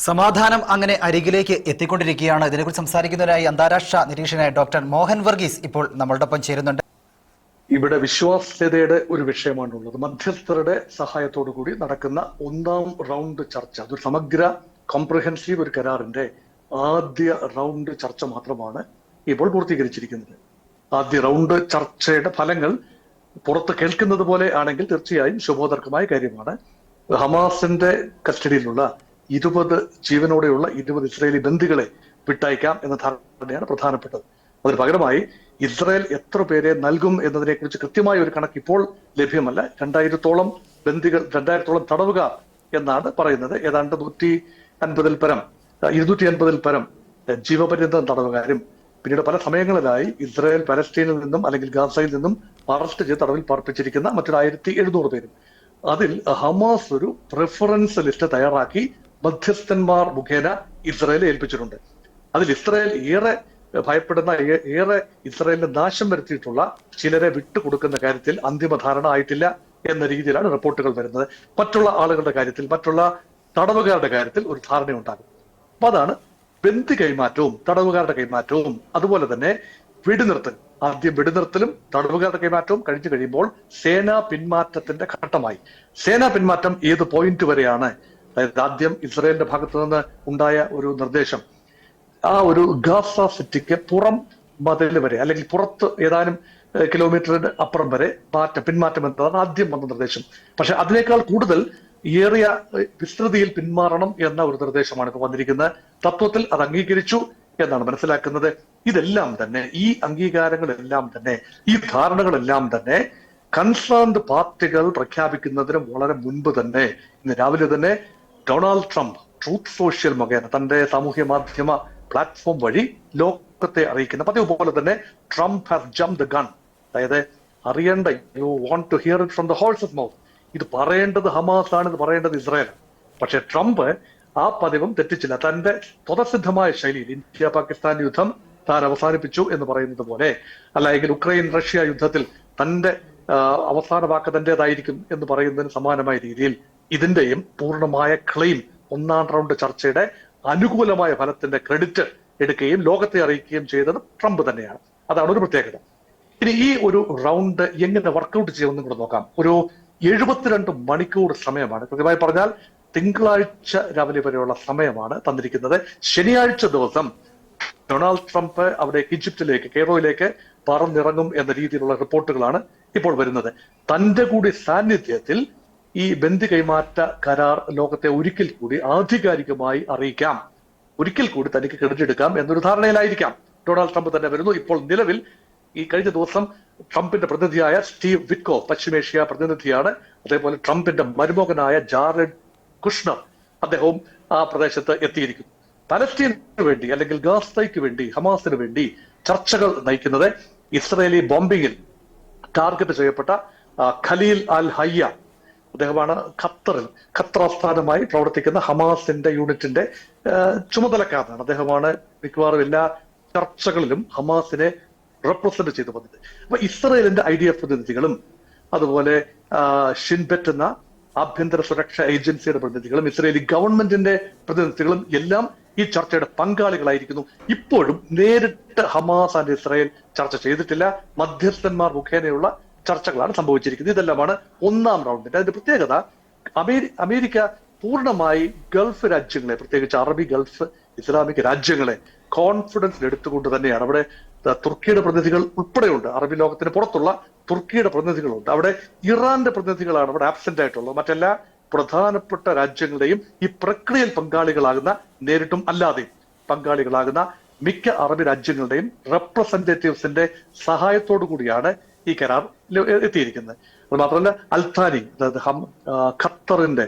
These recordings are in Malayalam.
സമാധാനം അങ്ങനെ അരികിലേക്ക് എത്തിക്കൊണ്ടിരിക്കുകയാണ്. ഇതിനെക്കുറിച്ച് സംസാരിക്കുന്നതിനായി അന്താരാഷ്ട്ര നിരീക്ഷകനായ ഡോക്ടർ മോഹൻ വർഗീസ് ഇപ്പോൾ നമ്മളുടെ ചേരുന്നുണ്ട്. ഇവിടെ വിശ്വാസ്യതയുടെ ഒരു വിഷയമാണുള്ളത്. മധ്യസ്ഥരുടെ സഹായത്തോടു കൂടി നടക്കുന്ന ഒന്നാം റൗണ്ട് ചർച്ച, അതൊരു സമഗ്ര കോംപ്രഹെൻസീവ് ഒരു കരാറിന്റെ ആദ്യ റൗണ്ട് ചർച്ച മാത്രമാണ് ഇപ്പോൾ പൂർത്തീകരിച്ചിരിക്കുന്നത്. ആദ്യ റൗണ്ട് ചർച്ചയുടെ ഫലങ്ങൾ പുറത്ത് കേൾക്കുന്നത് പോലെ ആണെങ്കിൽ തീർച്ചയായും ശുഭോദർക്കമായ കാര്യമാണ്. ഹമാസിന്റെ കസ്റ്റഡിയിലുള്ള 20 ജീവനോടെയുള്ള 20 ഇസ്രായേലി ബന്ദികളെ വിട്ടയക്കാം എന്ന ധാരണയാണ് പ്രധാനപ്പെട്ടത്. അതിന് പകരമായി ഇസ്രായേൽ എത്ര പേരെ നൽകും എന്നതിനെ കുറിച്ച് കൃത്യമായ ഒരു കണക്ക് ഇപ്പോൾ ലഭ്യമല്ല. 2000-ഓളം ബന്ദികൾ, 2000-ഓളം തടവുകാർ എന്നാണ് പറയുന്നത്. ഏതാണ്ട് 250-ൽ പരം ജീവപര്യന്തം തടവുകാരും പിന്നീട് പല സമയങ്ങളിലായി ഇസ്രായേൽ പലസ്തീനിൽ നിന്നും അല്ലെങ്കിൽ ഗാസയിൽ നിന്നും അറസ്റ്റ് ചെയ്ത് തടവിൽ പാർപ്പിച്ചിരിക്കുന്ന മറ്റൊരു 1700 പേരും. അതിൽ ഹമാസ് ഒരു പ്രിഫറൻസ് ലിസ്റ്റ് തയ്യാറാക്കി മധ്യസ്ഥന്മാർ മുഖേന ഇസ്രായേലെ ഏൽപ്പിച്ചിട്ടുണ്ട്. അതിൽ ഇസ്രായേൽ ഏറെ ഭയപ്പെടുന്ന, ഏറെ ഇസ്രായേലിന് നാശം വരുത്തിയിട്ടുള്ള ചിലരെ വിട്ടുകൊടുക്കുന്ന കാര്യത്തിൽ അന്തിമ ധാരണ ആയിട്ടില്ല എന്ന രീതിയിലാണ് റിപ്പോർട്ടുകൾ വരുന്നത്. മറ്റുള്ള ആളുകളുടെ കാര്യത്തിൽ, മറ്റുള്ള തടവുകാരുടെ കാര്യത്തിൽ ഒരു ധാരണയുണ്ടാകും. അപ്പൊ അതാണ് ബന്ദി കൈമാറ്റവും തടവുകാരുടെ കൈമാറ്റവും അതുപോലെ തന്നെ വെടിനിർത്തൽ. ആദ്യം വെടിനിർത്തലും തടവുകാരുടെ കൈമാറ്റവും കഴിഞ്ഞു കഴിയുമ്പോൾ സേനാ പിന്മാറ്റത്തിന്റെ ഘട്ടമായി. സേനാ പിന്മാറ്റം ഏത് പോയിന്റ് വരെയാണ്? അതായത് ആദ്യം ഇസ്രായേലിന്റെ ഭാഗത്തു നിന്ന് ഉണ്ടായ ഒരു നിർദ്ദേശം, ആ ഒരു ഗാസ സിറ്റിക്ക് പുറം മതിൽ വരെ അല്ലെങ്കിൽ പുറത്ത് ഏതാനും കിലോമീറ്ററിന് അപ്പുറം വരെ പിന്മാറ്റം എന്നതാണ് ആദ്യം വന്ന നിർദ്ദേശം. പക്ഷെ അതിനേക്കാൾ കൂടുതൽ ഏറിയ വിസ്തൃതിയിൽ പിന്മാറണം എന്ന ഒരു നിർദ്ദേശമാണ് ഇപ്പോൾ വന്നിരിക്കുന്നത്. തത്വത്തിൽ അത് അംഗീകരിച്ചു എന്നാണ് മനസ്സിലാക്കുന്നത്. ഇതെല്ലാം തന്നെ, ഈ അംഗീകാരങ്ങളെല്ലാം തന്നെ, ഈ ധാരണകളെല്ലാം തന്നെ കൺസേൺഡ് പാർട്ടികൾ പ്രഖ്യാപിക്കുന്നതിന് വളരെ മുൻപ് തന്നെ ഇന്ന് രാവിലെ തന്നെ ഡൊണാൾഡ് ട്രംപ് ട്രൂത്ത് സോഷ്യൽ മുഖേന തന്റെ സാമൂഹ്യ മാധ്യമ പ്ലാറ്റ്ഫോം വഴി ലോകത്തെ അറിയിക്കുന്ന പതിവ് പോലെ തന്നെ Trump has jump the gun. അതായത് അറിയേണ്ട, you want to hear it from the horses mouth. ഇത് പറയേണ്ടത് ഹമാസ് ആണ്, ഇത് പറയേണ്ടത് ഇസ്രായേലാണ്. പക്ഷെ ട്രംപ് ആ പതിവും തെറ്റിച്ചില്ല. തന്റെ സ്വതസിദ്ധമായ ശൈലിയിൽ ഇന്ത്യ പാകിസ്ഥാൻ യുദ്ധം താൻ അവസാനിപ്പിച്ചു എന്ന് പറയുന്നത് പോലെ, അല്ലെങ്കിൽ ഉക്രൈൻ റഷ്യ യുദ്ധത്തിൽ തന്റെ അവസാന വാക്ക് തന്റേതായിരിക്കും എന്ന് പറയുന്നതിന് സമാനമായ രീതിയിൽ ഇതിന്റെയും പൂർണ്ണമായ ക്ലെയിം, ഒന്നാം റൗണ്ട് ചർച്ചയുടെ അനുകൂലമായ ഫലത്തിന്റെ ക്രെഡിറ്റ് എടുക്കുകയും ലോകത്തെ അറിയിക്കുകയും ചെയ്തത് ട്രംപ് തന്നെയാണ്. അതാണ് ഒരു പ്രത്യേകത. ഇനി ഈ ഒരു റൗണ്ട് എങ്ങനെ വർക്കൗട്ട് ചെയ്യുമെന്നും കൂടെ നോക്കാം. ഒരു 72 മണിക്കൂർ സമയമാണ്, കൃത്യമായി പറഞ്ഞാൽ തിങ്കളാഴ്ച രാവിലെ വരെയുള്ള സമയമാണ് തന്നിരിക്കുന്നത്. ശനിയാഴ്ച ദിവസം ഡൊണാൾഡ് ട്രംപ് അവിടെ ഈജിപ്തിലേക്ക്, കെയ്റോയിലേക്ക് പറന്നിറങ്ങും എന്ന രീതിയിലുള്ള റിപ്പോർട്ടുകളാണ് ഇപ്പോൾ വരുന്നത്. തന്റെ കൂടി സാന്നിധ്യത്തിൽ ഈ ബന്ദി കൈമാറ്റ കരാർ ലോകത്തെ ഒരിക്കൽ കൂടി ആധികാരികമായി അറിയിക്കാം, ഒരിക്കൽ കൂടി തനിക്ക് ക്രെഡിറ്റ് എടുക്കാം എന്നൊരു ധാരണയിലായിരിക്കാം ഡൊണാൾഡ് ട്രംപ് തന്നെ വരുന്നു. ഇപ്പോൾ നിലവിൽ ഈ കഴിഞ്ഞ ദിവസം ട്രംപിന്റെ പ്രതിനിധിയായ സ്റ്റീവ് വിറ്റ്കോ, പശ്ചിമേഷ്യ പ്രതിനിധിയാണ്. അതേപോലെ ട്രംപിന്റെ മരുമകനായ ജാറഡ് കുഷ്ണർ, അദ്ദേഹവും ആ പ്രദേശത്ത് എത്തിയിരിക്കുന്നു. പലസ്തീനു വേണ്ടി അല്ലെങ്കിൽ ഗാസയ്ക്ക് വേണ്ടി, ഹമാസിന് വേണ്ടി ചർച്ചകൾ നയിക്കുന്നത് ഇസ്രായേലി ബോംബിങ്ങിൽ ടാർഗറ്റ് ചെയ്യപ്പെട്ട ഖലീൽ അൽ ഹയ്യ, അദ്ദേഹമാണ് ഖത്തർ ആസ്ഥാനമായി പ്രവർത്തിക്കുന്ന ഹമാസിന്റെ യൂണിറ്റിന്റെ ചുമതലക്കാരനാണ്. അദ്ദേഹമാണ് മിക്കവാറും എല്ലാ ചർച്ചകളിലും ഹമാസിനെ റെപ്രസെന്റ് ചെയ്തു വന്നത്. അപ്പൊ ഇസ്രായേലിന്റെ IDF പ്രതിനിധികളും അതുപോലെ ഷിൻബെറ്റ് എന്ന ആഭ്യന്തര സുരക്ഷാ ഏജൻസിയുടെ പ്രതിനിധികളും ഇസ്രായേലി ഗവൺമെന്റിന്റെ പ്രതിനിധികളും എല്ലാം ഈ ചർച്ചയുടെ പങ്കാളികളായിരിക്കുന്നു. ഇപ്പോഴും നേരിട്ട് ഹമാസ് ആൻഡ് ഇസ്രായേൽ ചർച്ച ചെയ്തിട്ടില്ല. മധ്യസ്ഥന്മാർ മുഖേനയുള്ള ചർച്ചകളാണ് സംഭവിച്ചിരിക്കുന്നത്. ഇതെല്ലാമാണ് ഒന്നാം റൗണ്ടിന്റെ. അതിന്റെ പ്രത്യേകത, അമേരിക്ക പൂർണ്ണമായി ഗൾഫ് രാജ്യങ്ങളെ, പ്രത്യേകിച്ച് അറബി ഗൾഫ് ഇസ്ലാമിക് രാജ്യങ്ങളെ കോൺഫിഡൻസിൽ എടുത്തുകൊണ്ട് തന്നെയാണ്. അവിടെ തുർക്കിയുടെ പ്രതിനിധികൾ ഉൾപ്പെടെയുണ്ട്. അറബി ലോകത്തിന് പുറത്തുള്ള തുർക്കിയുടെ പ്രതിനിധികളുണ്ട്. അവിടെ ഇറാന്റെ പ്രതിനിധികളാണ് അവിടെ ആബ്സെന്റ് ആയിട്ടുള്ളത്. മറ്റെല്ലാ പ്രധാനപ്പെട്ട രാജ്യങ്ങളുടെയും ഈ പ്രക്രിയയിൽ പങ്കാളികളാകുന്ന, നേരിട്ടും അല്ലാതെയും പങ്കാളികളാകുന്ന മിക്ക അറബി രാജ്യങ്ങളുടെയും റെപ്രസെന്റേറ്റീവ്സിന്റെ സഹായത്തോടു കൂടിയാണ് ഈ കരാർ എത്തിയിരിക്കുന്നത്. അത് മാത്രമല്ല, അൽഥാനി, അതായത് ഖത്തറിന്റെ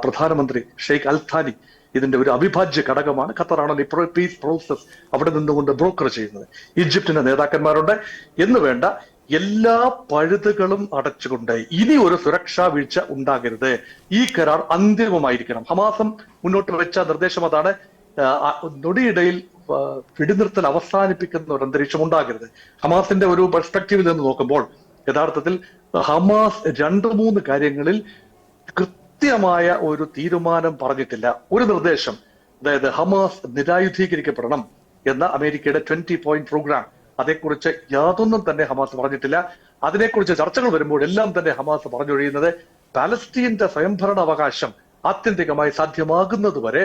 പ്രധാനമന്ത്രി ഷെയ്ഖ് അൽഥാനി ഇതിന്റെ ഒരു അവിഭാജ്യ ഘടകമാണ്. ഖത്തറാണല്ലോ ഇപ്പോൾ പീസ് പ്രോസസ് അവിടെ നിന്നുകൊണ്ട് ബ്രോക്കർ ചെയ്യുന്നത്. ഈജിപ്തിന്റെ നേതാക്കന്മാരുണ്ട്. എന്ന് വേണ്ട എല്ലാ പഴുതുകളും അടച്ചുകൊണ്ട് ഇനി ഒരു സുരക്ഷാ വീഴ്ച ഉണ്ടാകരുത്. ഈ കരാർ അന്തിമമായിരിക്കണം. ഹമാസം മുന്നോട്ട് വെച്ച നിർദ്ദേശം അതാണ്. നൊടിയിടയിൽ വെടിനിർത്തൽ അവസാനിപ്പിക്കുന്ന ഒരു അന്തരീക്ഷം ഉണ്ടാകരുത്. ഹമാസിന്റെ ഒരു പെർസ്പെക്റ്റീവിൽ നിന്ന് നോക്കുമ്പോൾ യഥാർത്ഥത്തിൽ ഹമാസ് 2-3 കാര്യങ്ങളിൽ കൃത്യമായ ഒരു തീരുമാനം പറഞ്ഞിട്ടില്ല. ഒരു നിർദ്ദേശം, അതായത് ഹമാസ് നിരായുധീകരിക്കപ്പെടണം എന്ന അമേരിക്കയുടെ 20 പോയിന്റ് പ്രോഗ്രാം, അതേക്കുറിച്ച് യാതൊന്നും തന്നെ ഹമാസ് പറഞ്ഞിട്ടില്ല. അതിനെക്കുറിച്ച് ചർച്ചകൾ വരുമ്പോൾ എല്ലാം തന്നെ ഹമാസ് പറഞ്ഞൊഴിയുന്നത് പാലസ്തീന്റെ സ്വയംഭരണ അവകാശം ആത്യന്തികമായി സാധ്യമാകുന്നതുവരെ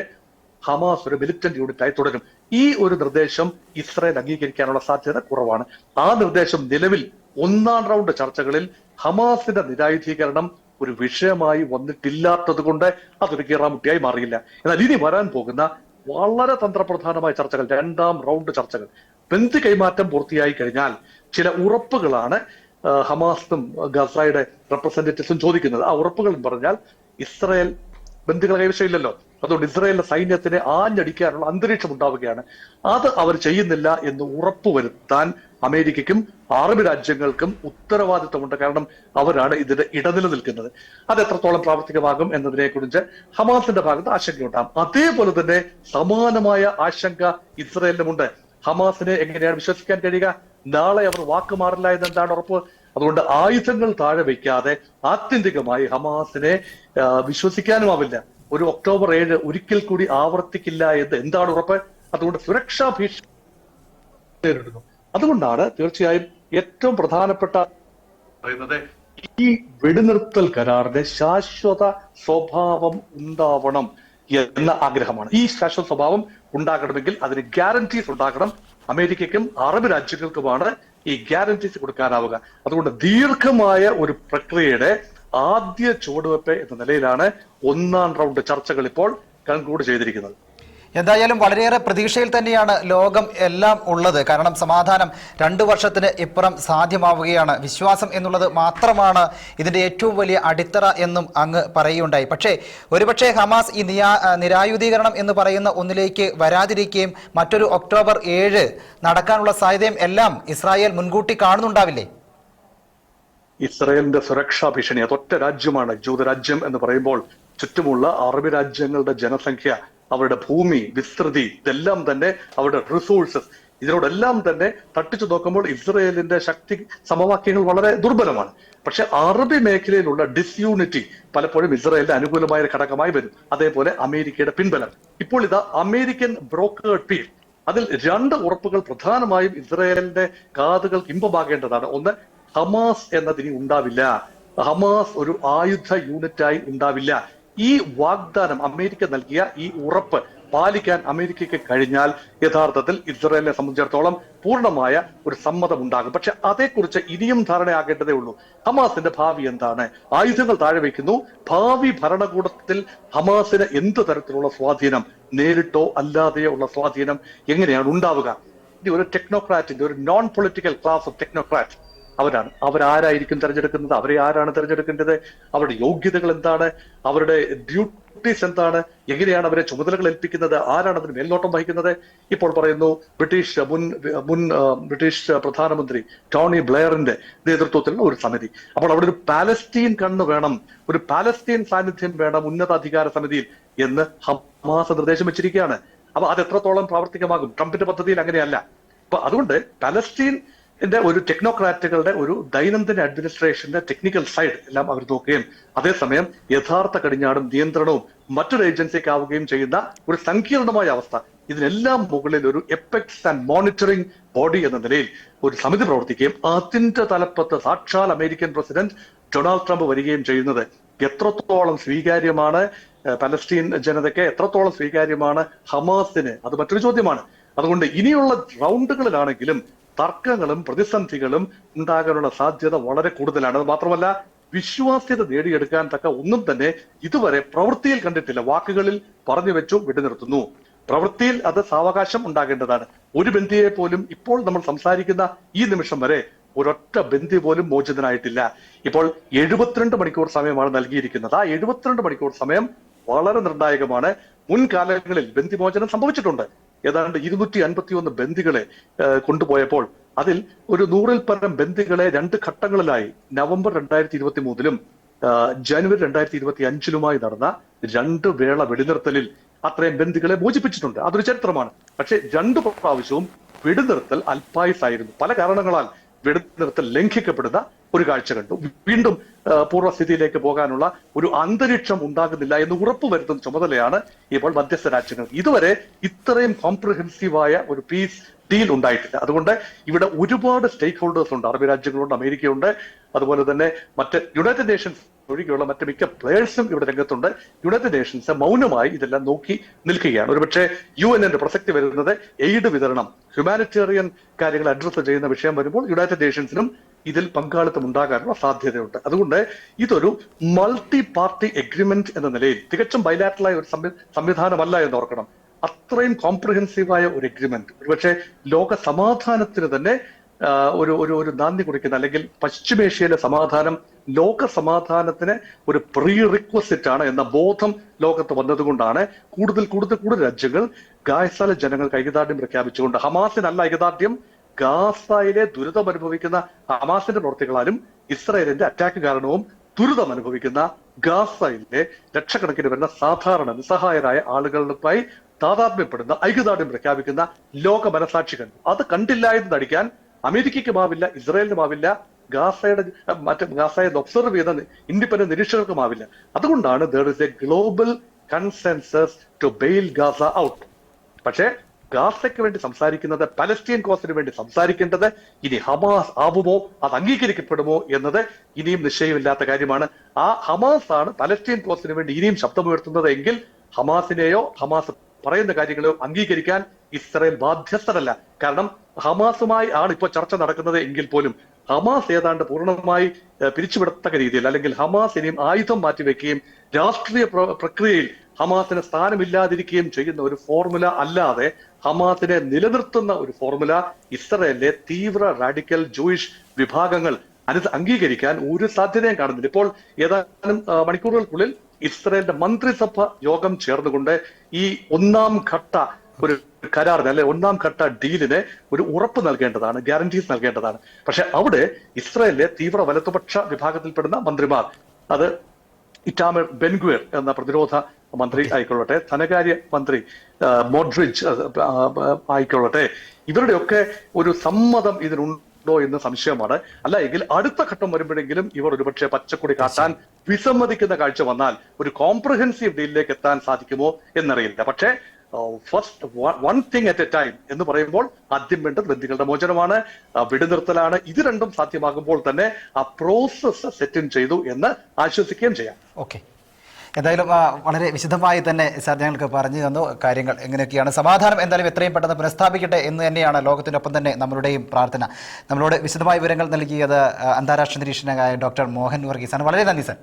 ഹമാസ് ഒരു മിലിറ്റന്റ് യൂണിറ്റായി തുടരും. ഈ ഒരു നിർദ്ദേശം ഇസ്രായേൽ അംഗീകരിക്കാനുള്ള സാധ്യത കുറവാണ്. ആ നിർദ്ദേശം നിലവിൽ ഒന്നാം റൗണ്ട് ചർച്ചകളിൽ ഹമാസിന്റെ നിരായുധീകരണം ഒരു വിഷയമായി വന്നിട്ടില്ലാത്തത് കൊണ്ട് അതൊരു കീറാമുട്ടിയായി മാറിയില്ല. എന്നാൽ ഇനി വരാൻ പോകുന്ന വളരെ തന്ത്രപ്രധാനമായ ചർച്ചകൾ, രണ്ടാം റൗണ്ട് ചർച്ചകൾ, ബന്ധു കൈമാറ്റം പൂർത്തിയായി കഴിഞ്ഞാൽ ചില ഉറപ്പുകളാണ് ഹമാസും ഗസയുടെ റെപ്രസെന്റേറ്റീവ്സും ചോദിക്കുന്നത്. ആ ഉറപ്പുകൾ എന്ന് പറഞ്ഞാൽ ഇസ്രായേൽ ബന്ധുക്കളെ കൈവശമില്ലല്ലോ, അതുകൊണ്ട് ഇസ്രായേലിന്റെ സൈന്യത്തിനെ ആഞ്ഞടിക്കാനുള്ള അന്തരീക്ഷം ഉണ്ടാവുകയാണ്. അത് അവർ ചെയ്യുന്നില്ല എന്ന് ഉറപ്പുവരുത്താൻ അമേരിക്കയ്ക്കും അറബ് രാജ്യങ്ങൾക്കും ഉത്തരവാദിത്വമുണ്ട്. കാരണം അവരാണ് ഇതിന്റെ ഇടനില നിൽക്കുന്നത്. അത് എത്രത്തോളം പ്രാവർത്തികമാകും എന്നതിനെ കുറിച്ച് ഹമാസിന്റെ ഭാഗത്ത് ആശങ്കയുണ്ടാകും. അതേപോലെ തന്നെ സമാനമായ ആശങ്ക ഇസ്രായേലിനുമുണ്ട്. ഹമാസിനെ എങ്ങനെയാണ് വിശ്വസിക്കാൻ കഴിയുക? നാളെ അവർ വാക്ക് മാറില്ല എന്നെന്താണ് ഉറപ്പ്? അതുകൊണ്ട് ആയുധങ്ങൾ താഴെ വയ്ക്കാതെ ആത്യന്തികമായി ഹമാസിനെ വിശ്വസിക്കാനുമാവില്ല. ഒരു ഒക്ടോബർ 7 ഒരിക്കൽ കൂടി ആവർത്തിക്കില്ല എന്ന് എന്താണ് ഉറപ്പ്? അതുകൊണ്ട് സുരക്ഷാ ഭീഷണി നേരിടുന്നു. അതുകൊണ്ടാണ് തീർച്ചയായും ഏറ്റവും പ്രധാനപ്പെട്ട പറയുന്നത് ഈ വെടിനിർത്തൽ കരാറിന്റെ ശാശ്വത സ്വഭാവം ഉണ്ടാവണം എന്ന ആഗ്രഹമാണ്. ഈ ശാശ്വത സ്വഭാവം ഉണ്ടാകണമെങ്കിൽ അതിന് ഗ്യാരണ്ടീസ് ഉണ്ടാകണം. അമേരിക്കയ്ക്കും അറബ് രാജ്യങ്ങൾക്കുമാണ് ഈ ഗ്യാരണ്ടീസ് കൊടുക്കാനാവുക. അതുകൊണ്ട് ദീർഘമായ ഒരു പ്രക്രിയയുടെ ആദ്യ ചുവടുവെപ്പ് എന്ന നിലയിലാണ് ഒന്നാം റൗണ്ട് ചർച്ചകൾ ഇപ്പോൾ കൺക്ലൂഡ് ചെയ്തിരിക്കുന്നത്. എന്തായാലും വളരെയേറെ പ്രതീക്ഷയിൽ തന്നെയാണ് ലോകം എല്ലാം ഉള്ളത്. കാരണം സമാധാനം 2 വർഷത്തിന് ഇപ്പുറം സാധ്യമാവുകയാണ്. വിശ്വാസം എന്നുള്ളത് മാത്രമാണ് ഇതിന്റെ ഏറ്റവും വലിയ അടിത്തറ എന്നും അങ്ങ് പറയുകയുണ്ടായി. പക്ഷേ ഒരുപക്ഷെ ഹമാസ് ഈ നിരായുധീകരണം എന്ന് പറയുന്ന ഒന്നിലേക്ക് വരാതിരിക്കുകയും മറ്റൊരു ഒക്ടോബർ 7 നടക്കാനുള്ള സാധ്യതയും എല്ലാം ഇസ്രായേൽ മുൻകൂട്ടി കാണുന്നുണ്ടാവില്ലേ? ഇസ്രായേലിന്റെ സുരക്ഷാ ഭീഷണി, അതൊറ്റ രാജ്യമാണ് ജൂതരാജ്യം എന്ന് പറയുമ്പോൾ ചുറ്റുമുള്ള അറബ് രാജ്യങ്ങളുടെ ജനസംഖ്യ, അവരുടെ ഭൂമി വിസ്തൃതി, ഇതെല്ലാം തന്നെ അവരുടെ റിസോഴ്സസ്, ഇതിനോടെല്ലാം തന്നെ തട്ടിച്ചു നോക്കുമ്പോൾ ഇസ്രയേലിന്റെ ശക്തി സമവാക്യങ്ങൾ വളരെ ദുർബലമാണ്. പക്ഷെ അറബി മേഖലയിലുള്ള ഡിസ്യൂണിറ്റി പലപ്പോഴും ഇസ്രയേലിന്റെ അനുകൂലമായ ഘടകമായി വരും. അതേപോലെ അമേരിക്കയുടെ പിൻബലം. ഇപ്പോൾ ഇതാ അമേരിക്കൻ ബ്രോക്കേർഡ് പീസ്, അതിൽ 2 ഉറപ്പുകൾ പ്രധാനമായും ഇസ്രയേലിന്റെ കാതുകൾക്ക് ഇമ്പമാകേണ്ടതാണ്. ഒന്ന്, ഹമാസ് എന്നതിനി ഉണ്ടാവില്ല. ഹമാസ് ഒരു ആയുധ യൂണിറ്റായി ഉണ്ടാവില്ല. ഈ വാഗ്ദാനം അമേരിക്ക നൽകിയ ഈ ഉറപ്പ് പാലിക്കാൻ അമേരിക്കയ്ക്ക് കഴിഞ്ഞാൽ യഥാർത്ഥത്തിൽ ഇസ്രായേലിനെ സംബന്ധിച്ചിടത്തോളം പൂർണ്ണമായ ഒരു സമ്മതം ഉണ്ടാകും. പക്ഷെ അതേക്കുറിച്ച് ഇനിയും ധാരണയാകേണ്ടതേ ഉള്ളൂ. ഹമാസിന്റെ ഭാവി എന്താണ്? ആയുധങ്ങൾ താഴെ വയ്ക്കുന്നു. ഭാവി ഭരണകൂടത്തിൽ ഹമാസിന് എന്ത് തരത്തിലുള്ള സ്വാധീനം, നേരിട്ടോ അല്ലാതെയോ ഉള്ള സ്വാധീനം എങ്ങനെയാണ് ഉണ്ടാവുക? ഇനി ഒരു ടെക്നോക്രാറ്റിന്റെ, ഒരു non political class of technocrat അവരാരായിരിക്കും തെരഞ്ഞെടുക്കുന്നത്? അവരെ ആരാണ് തെരഞ്ഞെടുക്കേണ്ടത്? അവരുടെ യോഗ്യതകൾ എന്താണ്? അവരുടെ ഡ്യൂട്ടീസ് എന്താണ്? എങ്ങനെയാണ് അവരെ ചുമതലകൾ ഏൽപ്പിക്കുന്നത്? ആരാണ് അതിന് മേൽനോട്ടം വഹിക്കുന്നത്? ഇപ്പോൾ പറയുന്നു മുൻ ബ്രിട്ടീഷ് പ്രധാനമന്ത്രി ടോണി ബ്ലെയറിന്റെ നേതൃത്വത്തിലുള്ള ഒരു സമിതി. അപ്പോൾ അവിടെ ഒരു പാലസ്തീൻ കണ്ണ് വേണം, ഒരു പാലസ്തീൻ സാന്നിധ്യം വേണം ഉന്നതാധികാര സമിതിയിൽ എന്ന് ഹമാസ് നിർദ്ദേശം വെച്ചിരിക്കുകയാണ്. അപ്പൊ അത് എത്രത്തോളം പ്രാവർത്തികമാകും? ട്രംപിന്റെ പദ്ധതിയിൽ അങ്ങനെയല്ല. അപ്പൊ അതുകൊണ്ട് പാലസ്തീൻ ഒരു ടെക്നോക്രാറ്റുകളുടെ ഒരു ദൈനംദിന അഡ്മിനിസ്ട്രേഷന്റെ ടെക്നിക്കൽ സൈഡ് എല്ലാം അവർ നോക്കുകയും അതേസമയം യഥാർത്ഥ കടിഞ്ഞാടും നിയന്ത്രണവും മറ്റൊരു ഏജൻസിക്ക് ആവുകയും ചെയ്യുന്ന ഒരു സങ്കീർണമായ അവസ്ഥ. ഇതിനെല്ലാം മുകളിൽ ഒരു എപ്പെക്സ് ആൻഡ് മോണിറ്ററിംഗ് ബോഡി എന്ന നിലയിൽ ഒരു സമിതി പ്രവർത്തിക്കുകയും അതിന്റെ തലപ്പത്ത് സാക്ഷാൽ അമേരിക്കൻ പ്രസിഡന്റ് ഡൊണാൾഡ് ട്രംപ് വരികയും ചെയ്യുന്നത് എത്രത്തോളം സ്വീകാര്യമാണ് പലസ്തീൻ ജനതയ്ക്ക്, എത്രത്തോളം സ്വീകാര്യമാണ് ഹമാസിന്, അത് മറ്റൊരു ചോദ്യമാണ്. അതുകൊണ്ട് ഇനിയുള്ള റൗണ്ടുകളിലാണെങ്കിലും തർക്കങ്ങളും പ്രതിസന്ധികളും ഉണ്ടാകാനുള്ള സാധ്യത വളരെ കൂടുതലാണ്. അത് മാത്രമല്ല വിശ്വാസ്യത നേടിയെടുക്കാൻ തക്ക ഒന്നും തന്നെ ഇതുവരെ പ്രവൃത്തിയിൽ കണ്ടിട്ടില്ല. വാക്കുകളിൽ പറഞ്ഞു വെച്ചു വെടിനിർത്തുന്നു, പ്രവൃത്തിയിൽ അത് സാവകാശം ഉണ്ടാകേണ്ടതാണ്. ഒരു ബന്ദിയെ പോലും ഇപ്പോൾ നമ്മൾ സംസാരിക്കുന്ന ഈ നിമിഷം വരെ ഒരൊറ്റ ബന്ദി പോലും മോചിതനായിട്ടില്ല. ഇപ്പോൾ 72 മണിക്കൂർ സമയമാണ് നൽകിയിരിക്കുന്നത്. ആ 72 മണിക്കൂർ സമയം വളരെ നിർണായകമാണ്. മുൻകാലങ്ങളിൽ ബന്ദിമോചനം സംഭവിച്ചിട്ടുണ്ട്. ഏതാണ്ട് 251 ബന്ദികളെ കൊണ്ടുപോയപ്പോൾ അതിൽ ഒരു 100-ൽ പരം ബന്ദികളെ 2 ഘട്ടങ്ങളിലായി നവംബർ 2023-ലും ജനുവരി 2025-ലുമായി നടന്ന 2 വേള വെടിനിർത്തലിൽ അത്രയും ബന്ദികളെ മോചിപ്പിച്ചിട്ടുണ്ട്. അതൊരു ചരിത്രമാണ്. പക്ഷെ 2 പ്രാവശ്യവും വെടിനിർത്തൽ അൽപായുസായിരുന്നു. പല കാരണങ്ങളാൽ വെടിനിർത്തൽ ലംഘിക്കപ്പെടുന്ന ഒരു കാഴ്ച കണ്ടു. വീണ്ടും പൂർവ്വസ്ഥിതിയിലേക്ക് പോകാനുള്ള ഒരു അന്തരീക്ഷം ഉണ്ടാകുന്നില്ല എന്ന് ഉറപ്പുവരുത്തുന്ന ചുമതലയാണ് ഇപ്പോൾ മധ്യസ്ഥ രാജ്യങ്ങൾ. ഇതുവരെ ഇത്രയും കോംപ്രിഹെൻസീവായ ഒരു പീസ് ഡീൽ ഉണ്ടായിട്ടില്ല. അതുകൊണ്ട് ഇവിടെ ഒരുപാട് സ്റ്റേക്ക് ഹോൾഡേഴ്സ് ഉണ്ട്. അറബ് രാജ്യങ്ങളുണ്ട്, അമേരിക്കയുണ്ട്, അതുപോലെ തന്നെ മറ്റ് യുണൈറ്റഡ് നേഷൻസ് ഒഴികെയുള്ള മറ്റ് മിക്ക പ്ലേയേഴ്സും ഇവിടെ രംഗത്തുണ്ട്. യുണൈറ്റഡ് നേഷൻസ് മൗനമായി ഇതെല്ലാം നോക്കി നിൽക്കുകയാണ്. ഒരുപക്ഷെ UN പ്രസക്തി വരുന്നത് എയ്ഡ് വിതരണം, ഹ്യൂമാനിറ്റേറിയൻ കാര്യങ്ങൾ അഡ്രസ് ചെയ്യുന്ന വിഷയം വരുമ്പോൾ യുണൈറ്റഡ് നേഷൻസിനും ഇതിൽ പങ്കാളിത്തം ഉണ്ടാകാനുള്ള സാധ്യതയുണ്ട്. അതുകൊണ്ട് ഇതൊരു മൾട്ടി പാർട്ടി എഗ്രിമെന്റ് എന്ന നിലയിൽ തികച്ചും ബൈലാറ്ററലായ ഒരു സംവിധാനമല്ല എന്ന് ഓർക്കണം. അത്രയും കോംപ്രിഹെൻസീവായ ഒരു എഗ്രിമെന്റ് ഒരുപക്ഷെ ലോക സമാധാനത്തിന് തന്നെ ഒരു നാന്ദി കുറിക്കുന്ന, അല്ലെങ്കിൽ പശ്ചിമേഷ്യയിലെ സമാധാനം ലോക സമാധാനത്തിന് ഒരു പ്രീ റിക്വസിറ്റ് ആണ് എന്ന ബോധം ലോകത്ത് വന്നതുകൊണ്ടാണ് കൂടുതൽ രാജ്യങ്ങൾ ഗാസയിലെ ജനങ്ങൾക്ക് ഐക്യദാർഢ്യം പ്രഖ്യാപിച്ചുകൊണ്ട്, ഹമാസിനല്ല ഐക്യദാർഢ്യം, ഗാസയിലെ ദുരിതം അനുഭവിക്കുന്ന ഹമാസിന്റെ പ്രവർത്തികളാലും ഇസ്രായേലിന്റെ അറ്റാക്ക് കാരണവും ദുരിതം അനുഭവിക്കുന്ന ഗാസയിലെ ലക്ഷക്കണക്കിന് വരുന്ന സാധാരണ നിസ്സഹായരായ ആളുകളുമായി താതാത്മ്യപ്പെടുന്ന ഐക്യദാർഢ്യം പ്രഖ്യാപിക്കുന്ന ലോക മനസാക്ഷി കണ്ടു. അത് കണ്ടില്ല എന്ന് നടിക്കാൻ അമേരിക്കയ്ക്കുമാവില്ല, ഇസ്രായേലിനുമാവില്ല, ഗാസയെ ഒബ്സർവ് ചെയ്യുന്ന ഇൻഡിപെൻഡന്റ് നിരീക്ഷകർക്കുമാവില്ല. അതുകൊണ്ടാണ് there is a global consensus to bail Gaza out. പക്ഷേ ഗാസയ്ക്ക് വേണ്ടി സംസാരിക്കുന്നത്, പലസ്തീൻ കോസിന് വേണ്ടി സംസാരിക്കേണ്ടത് ഇനി ഹമാസ് ആവുമോ, അത് അംഗീകരിക്കപ്പെടുമോ എന്നത് ഇനിയും നിശ്ചയമില്ലാത്ത കാര്യമാണ്. ആ ഹമാസ് ആണ് പലസ്തീൻ കോസിന് വേണ്ടി ഇനിയും ശബ്ദമുയർത്തുന്നത് എങ്കിൽ ഹമാസിനെയോ ഹമാസ് പറയുന്ന കാര്യങ്ങളോ അംഗീകരിക്കാൻ ഇസ്രായേൽ ബാധ്യസ്ഥരല്ല. കാരണം ഹമാസുമായി ആണ് ഇപ്പോൾ ചർച്ച നടക്കുന്നത് എങ്കിൽ പോലും ഹമാസ് ഏതാണ്ട് പൂർണ്ണമായി പിരിച്ചുവിടത്തക്ക രീതിയിൽ, അല്ലെങ്കിൽ ഹമാസ് ഇനിയും ആയുധം മാറ്റിവെക്കുകയും രാഷ്ട്രീയ പ്രക്രിയയിൽ ഹമാസിന് സ്ഥാനമില്ലാതിരിക്കുകയും ചെയ്യുന്ന ഒരു ഫോർമുല അല്ലാതെ ഹമാസിനെ നിലനിർത്തുന്ന ഒരു ഫോർമുല ഇസ്രായേലിലെ തീവ്ര റാഡിക്കൽ ജൂയിഷ് വിഭാഗങ്ങൾ അംഗീകരിക്കാൻ ഒരു സാധ്യതയും കാണുന്നില്ല. ഇപ്പോൾ ഏതാനും മണിക്കൂറുകൾക്കുള്ളിൽ ഇസ്രായേലിന്റെ മന്ത്രിസഭ യോഗം ചേർന്നുകൊണ്ട് ഈ ഒന്നാം ഘട്ട ഒരു കരാറിന്, അല്ലെ ഒന്നാം ഘട്ട ഡീലിന് ഒരു ഉറപ്പ് നൽകേണ്ടതാണ്, ഗ്യാരണ്ടീസ് നൽകേണ്ടതാണ്. പക്ഷെ അവിടെ ഇസ്രായേലിലെ തീവ്ര വലതുപക്ഷ വിഭാഗത്തിൽപ്പെടുന്ന മന്ത്രിമാർ, അത് ഇറ്റാമർ ബെൻഗുവേർ എന്ന പ്രതിരോധ മന്ത്രി ആയിക്കൊള്ളട്ടെ, ധനകാര്യ മന്ത്രി മോഡ്രിച്ച് ആയിക്കൊള്ളട്ടെ, ഇവരുടെയൊക്കെ ഒരു സമ്മതം ഇതിനുണ്ടോ എന്ന് സംശയമാണ്. അല്ല എങ്കിൽ അടുത്ത ഘട്ടം വരുമ്പോഴെങ്കിലും ഇവർ ഒരുപക്ഷെ പച്ചക്കൊടി കാട്ടാൻ വിസമ്മതിക്കുന്ന കാഴ്ച വന്നാൽ ഒരു കോംപ്രിഹെൻസീവ് ഡീലിലേക്ക് എത്താൻ സാധിക്കുമോ എന്നറിയില്ല. പക്ഷേ first one thing at A time എന്ന് പറയുമ്പോൾ ആദ്യം വേണ്ടത് ബന്ദികളുടെ മോചനമാണ്, വെടിനിർത്തലാണ്. ഇത് രണ്ടും സാധ്യമാകുമ്പോൾ തന്നെ ആ പ്രോസസ് സെറ്റ് ഇൻ ചെയ്തു എന്ന് ആശ്വസിക്കുകയും ചെയ്യാം. ഓക്കെ, എന്തായാലും വളരെ വിശദമായി തന്നെ സാർ ഞങ്ങൾക്ക് പറഞ്ഞു തന്നു കാര്യങ്ങൾ എങ്ങനെയൊക്കെയാണ്. സമാധാനം എന്തായാലും എത്രയും പെട്ടെന്ന് പുനഃസ്ഥാപിക്കട്ടെ എന്ന് തന്നെയാണ് ലോകത്തിനൊപ്പം തന്നെ നമ്മളുടെയും പ്രാർത്ഥന. നമ്മളോട് വിശദമായ വിവരങ്ങൾ നൽകിയത് അന്താരാഷ്ട്ര നിരീക്ഷകനായ ഡോക്ടർ മോഹൻ വർഗീസാണ്. വളരെ നന്ദി സാർ.